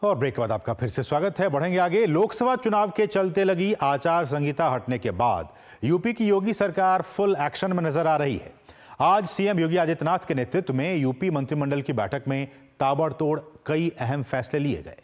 और ब्रेक के बाद आपका फिर से स्वागत है। बढ़ेंगे आगे। लोकसभा चुनाव के चलते लगी आचार संहिता हटने के बाद यूपी की योगी सरकार फुल एक्शन में नजर आ रही है। आज सीएम योगी आदित्यनाथ के नेतृत्व में यूपी मंत्रिमंडल की बैठक में ताबड़तोड़ कई अहम फैसले लिए गए।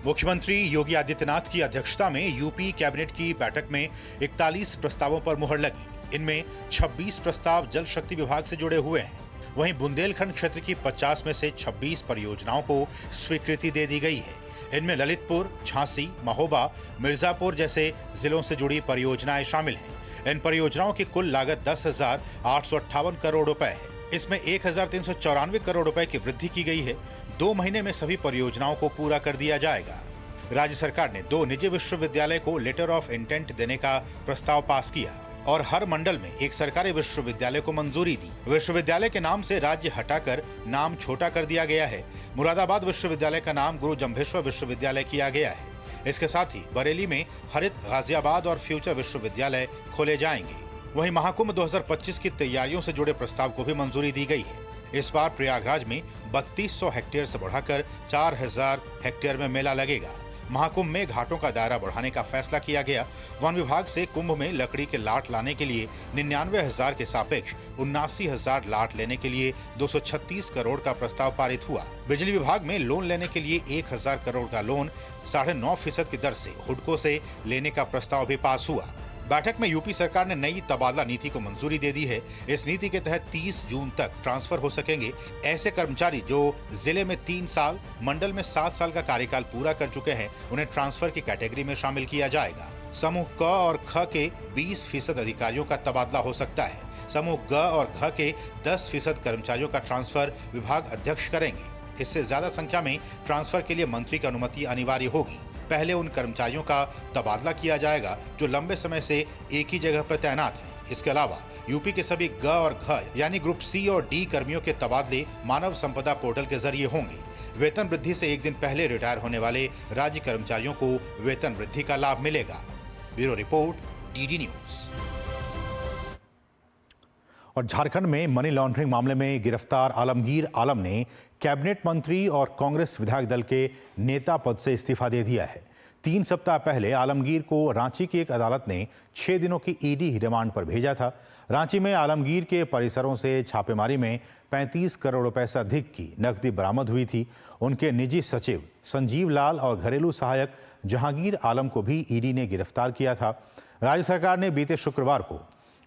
मुख्यमंत्री योगी आदित्यनाथ की अध्यक्षता में यूपी कैबिनेट की बैठक में 41 प्रस्तावों पर मुहर लगी। इनमें 26 प्रस्ताव जल शक्ति विभाग से जुड़े हुए हैं। वहीं बुंदेलखंड क्षेत्र की 50 में से 26 परियोजनाओं को स्वीकृति दे दी गई है। इनमें ललितपुर, झांसी, महोबा, मिर्जापुर जैसे जिलों से जुड़ी परियोजनाएं शामिल हैं। इन परियोजनाओं की कुल लागत 10,858 करोड़ रुपए है। इसमें 1,394 करोड़ रुपए की वृद्धि की गई है। 2 महीने में सभी परियोजनाओं को पूरा कर दिया जाएगा। राज्य सरकार ने 2 निजी विश्वविद्यालय को लेटर ऑफ इंटेंट देने का प्रस्ताव पास किया और हर मंडल में एक सरकारी विश्वविद्यालय को मंजूरी दी। विश्वविद्यालय के नाम से राज्य हटाकर नाम छोटा कर दिया गया है। मुरादाबाद विश्वविद्यालय का नाम गुरु जम्भेश्वर विश्वविद्यालय किया गया है। इसके साथ ही बरेली में हरित गाजियाबाद और फ्यूचर विश्वविद्यालय खोले जाएंगे। वहीं महाकुंभ 2025 की तैयारियों से जुड़े प्रस्ताव को भी मंजूरी दी गई है। इस बार प्रयागराज में 3200 हेक्टेयर से बढ़ाकर 4000 हेक्टेयर में मेला लगेगा। महाकुंभ में घाटों का दायरा बढ़ाने का फैसला किया गया। वन विभाग से कुंभ में लकड़ी के लाट लाने के लिए 99,000 के सापेक्ष 79,000 लाट लेने के लिए 236 करोड़ का प्रस्ताव पारित हुआ। बिजली विभाग में लोन लेने के लिए 1,000 करोड़ का लोन 9.5% की दर से हुडको से लेने का प्रस्ताव भी पास हुआ। बैठक में यूपी सरकार ने नई तबादला नीति को मंजूरी दे दी है। इस नीति के तहत 30 जून तक ट्रांसफर हो सकेंगे ऐसे कर्मचारी जो जिले में 3 साल, मंडल में 7 साल का कार्यकाल पूरा कर चुके हैं। उन्हें ट्रांसफर की कैटेगरी में शामिल किया जाएगा। समूह क और ख के 20% अधिकारियों का तबादला हो सकता है। समूह ग और घ के 10% कर्मचारियों का ट्रांसफर विभाग अध्यक्ष करेंगे। इससे ज्यादा संख्या में ट्रांसफर के लिए मंत्री की अनुमति अनिवार्य होगी। पहले उन कर्मचारियों का तबादला किया जाएगा जो लंबे समय से एक ही जगह पर तैनात हैं। इसके अलावा यूपी के सभी ग और घ यानी ग्रुप सी और डी कर्मियों के तबादले मानव संपदा पोर्टल के जरिए होंगे। वेतन वृद्धि से एक दिन पहले रिटायर होने वाले राज्य कर्मचारियों को वेतन वृद्धि का लाभ मिलेगा। Bureau report, DD news. और झारखंड में मनी लॉन्ड्रिंग मामले में गिरफ्तार आलमगीर आलम ने कैबिनेट मंत्री और कांग्रेस विधायक दल के नेता पद से इस्तीफा दे दिया है। 3 सप्ताह पहले आलमगीर को रांची की एक अदालत ने 6 दिनों की ईडी रिमांड पर भेजा था। रांची में आलमगीर के परिसरों से छापेमारी में 35 करोड़ रुपए से अधिक की नकदी बरामद हुई थी। उनके निजी सचिव संजीव लाल और घरेलू सहायक जहांगीर आलम को भी ईडी ने गिरफ्तार किया था। राज्य सरकार ने बीते शुक्रवार को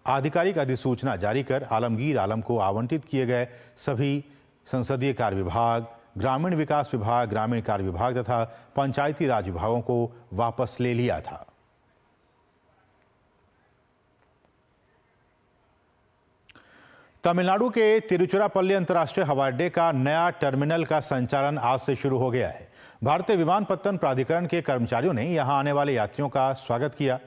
आधिकारिक अधिसूचना जारी कर आलमगीर आलम को आवंटित किए गए सभी संसदीय कार्य विभाग, ग्रामीण विकास विभाग, ग्रामीण कार्य विभाग तथा पंचायती राज विभागों को वापस ले लिया था। तमिलनाडु के तिरुचिरापल्ली अंतर्राष्ट्रीय हवाई अड्डे का नया टर्मिनल का संचालन आज से शुरू हो गया है। भारतीय विमानपत्तन प्राधिकरण के कर्मचारियों ने यहां आने वाले यात्रियों का स्वागत किया।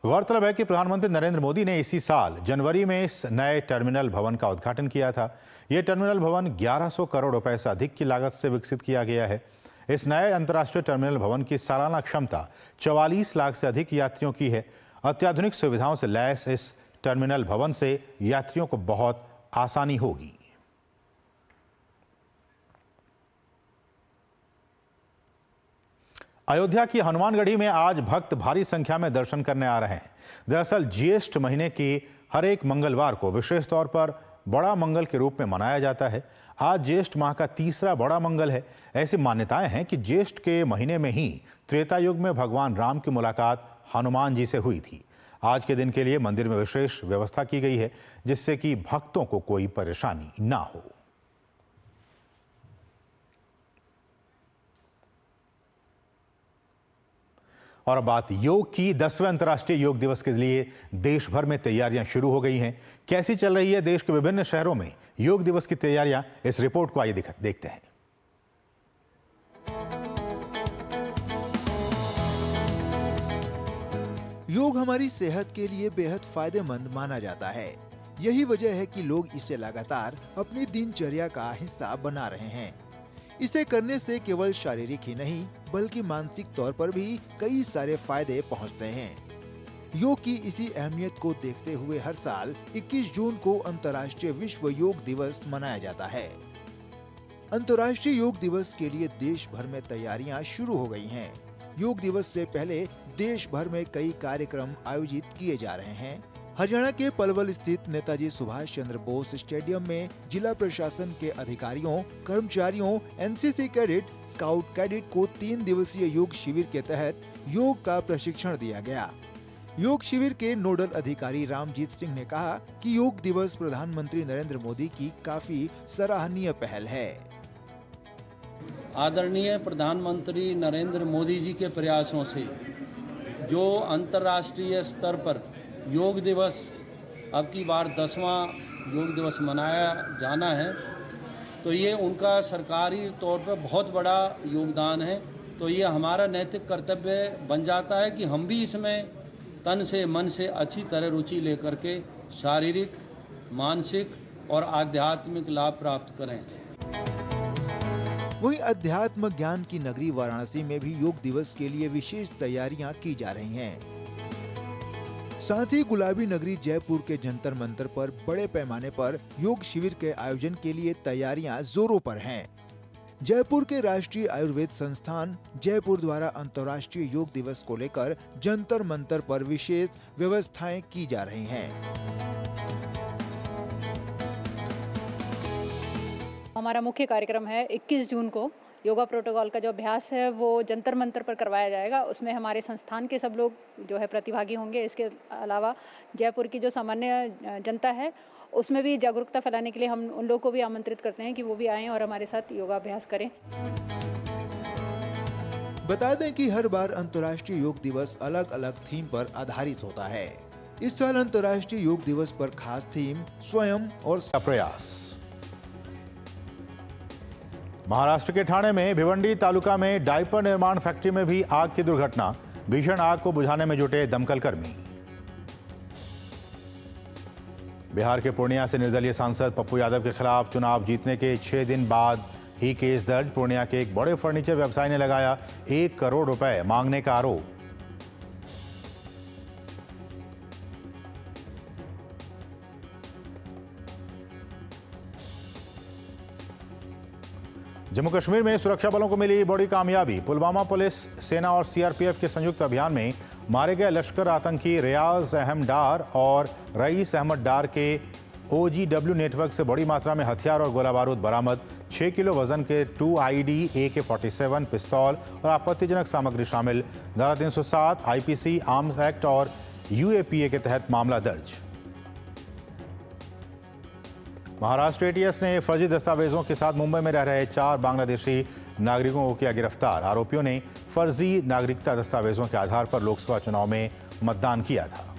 गौरतलब है कि प्रधानमंत्री नरेंद्र मोदी ने इसी साल जनवरी में इस नए टर्मिनल भवन का उद्घाटन किया था। यह टर्मिनल भवन 1100 करोड़ रुपए से अधिक की लागत से विकसित किया गया है। इस नए अंतर्राष्ट्रीय टर्मिनल भवन की सालाना क्षमता 44 लाख से अधिक यात्रियों की है। अत्याधुनिक सुविधाओं से लैस इस टर्मिनल भवन से यात्रियों को बहुत आसानी होगी। अयोध्या की हनुमानगढ़ी में आज भक्त भारी संख्या में दर्शन करने आ रहे हैं। दरअसल ज्येष्ठ महीने के हर एक मंगलवार को विशेष तौर पर बड़ा मंगल के रूप में मनाया जाता है। आज ज्येष्ठ माह का तीसरा बड़ा मंगल है। ऐसी मान्यताएं हैं कि ज्येष्ठ के महीने में ही त्रेता युग में भगवान राम की मुलाकात हनुमान जी से हुई थी। आज के दिन के लिए मंदिर में विशेष व्यवस्था की गई है जिससे कि भक्तों को कोई परेशानी ना हो। और अब बात योग की। 10वें अंतर्राष्ट्रीय योग दिवस के लिए देश भर में तैयारियां शुरू हो गई हैं। कैसी चल रही है देश के विभिन्न शहरों में योग दिवस की तैयारियां, इस रिपोर्ट को आइए देखते हैं। योग हमारी सेहत के लिए बेहद फायदेमंद माना जाता है। यही वजह है कि लोग इसे लगातार अपनी दिनचर्या का हिस्सा बना रहे हैं। इसे करने से केवल शारीरिक ही नहीं बल्कि मानसिक तौर पर भी कई सारे फायदे पहुंचते हैं। योग की इसी अहमियत को देखते हुए हर साल 21 जून को अंतर्राष्ट्रीय विश्व योग दिवस मनाया जाता है। अंतर्राष्ट्रीय योग दिवस के लिए देश भर में तैयारियां शुरू हो गई हैं। योग दिवस से पहले देश भर में कई कार्यक्रम आयोजित किए जा रहे हैं। हरियाणा के पलवल स्थित नेताजी सुभाष चंद्र बोस स्टेडियम में जिला प्रशासन के अधिकारियों, कर्मचारियों, एनसीसी कैडेट, स्काउट कैडेट को 3 दिवसीय योग शिविर के तहत योग का प्रशिक्षण दिया गया। योग शिविर के नोडल अधिकारी रामजीत सिंह ने कहा कि योग दिवस प्रधानमंत्री नरेंद्र मोदी की काफी सराहनीय पहल है। आदरणीय प्रधानमंत्री नरेंद्र मोदी जी के प्रयासों से जो अंतर्राष्ट्रीय स्तर पर योग दिवस अब की बार 10वां योग दिवस मनाया जाना है, तो ये उनका सरकारी तौर पर बहुत बड़ा योगदान है। तो ये हमारा नैतिक कर्तव्य बन जाता है कि हम भी इसमें तन से मन से अच्छी तरह रुचि लेकर के शारीरिक, मानसिक और आध्यात्मिक लाभ प्राप्त करें। वहीं अध्यात्म ज्ञान की नगरी वाराणसी में भी योग दिवस के लिए विशेष तैयारियां की जा रही हैं। साथ ही गुलाबी नगरी जयपुर के जंतर मंतर पर बड़े पैमाने पर योग शिविर के आयोजन के लिए तैयारियां जोरों पर हैं। जयपुर के राष्ट्रीय आयुर्वेद संस्थान जयपुर द्वारा अंतर्राष्ट्रीय योग दिवस को लेकर जंतर मंतर पर विशेष व्यवस्थाएं की जा रही हैं। हमारा मुख्य कार्यक्रम है 21 जून को योगा प्रोटोकॉल का जो अभ्यास है वो जंतर मंतर पर करवाया जाएगा। उसमें हमारे संस्थान के सब लोग जो है प्रतिभागी होंगे। इसके अलावा जयपुर की जो सामान्य जनता है उसमें भी जागरूकता फैलाने के लिए हम उन लोगों को भी आमंत्रित करते हैं कि वो भी आएं और हमारे साथ योगाभ्यास करें। बता दें कि हर बार अंतर्राष्ट्रीय योग दिवस अलग अलग थीम पर आधारित होता है। इस साल अंतर्राष्ट्रीय योग दिवस पर खास थीम स्वयं और प्रयास। महाराष्ट्र के ठाणे में भिवंडी तालुका में डायपर निर्माण फैक्ट्री में भी आग की दुर्घटना। भीषण आग को बुझाने में जुटे दमकल कर्मी। बिहार के पूर्णिया से निर्दलीय सांसद पप्पू यादव के खिलाफ चुनाव जीतने के 6 दिन बाद ही केस दर्ज। पूर्णिया के एक बड़े फर्नीचर व्यवसायी ने लगाया 1 करोड़ रुपए मांगने का आरोप। जम्मू कश्मीर में सुरक्षा बलों को मिली बड़ी कामयाबी। पुलवामा पुलिस, सेना और सीआरपीएफ के संयुक्त अभियान में मारे गए लश्कर आतंकी रियाज अहमद डार और रईस अहमद डार के ओजीडब्ल्यू नेटवर्क से बड़ी मात्रा में हथियार और गोला बारूद बरामद। 6 किलो वजन के 2 आईडी, AK-47 पिस्तौल और आपत्तिजनक सामग्री शामिल। धारा 307 आईपीसी, आर्म्स एक्ट और यूएपीए के तहत मामला दर्ज। महाराष्ट्र एटीएस ने फर्जी दस्तावेजों के साथ मुंबई में रह रहे 4 बांग्लादेशी नागरिकों को किया गिरफ्तार। आरोपियों ने फर्जी नागरिकता दस्तावेजों के आधार पर लोकसभा चुनाव में मतदान किया था।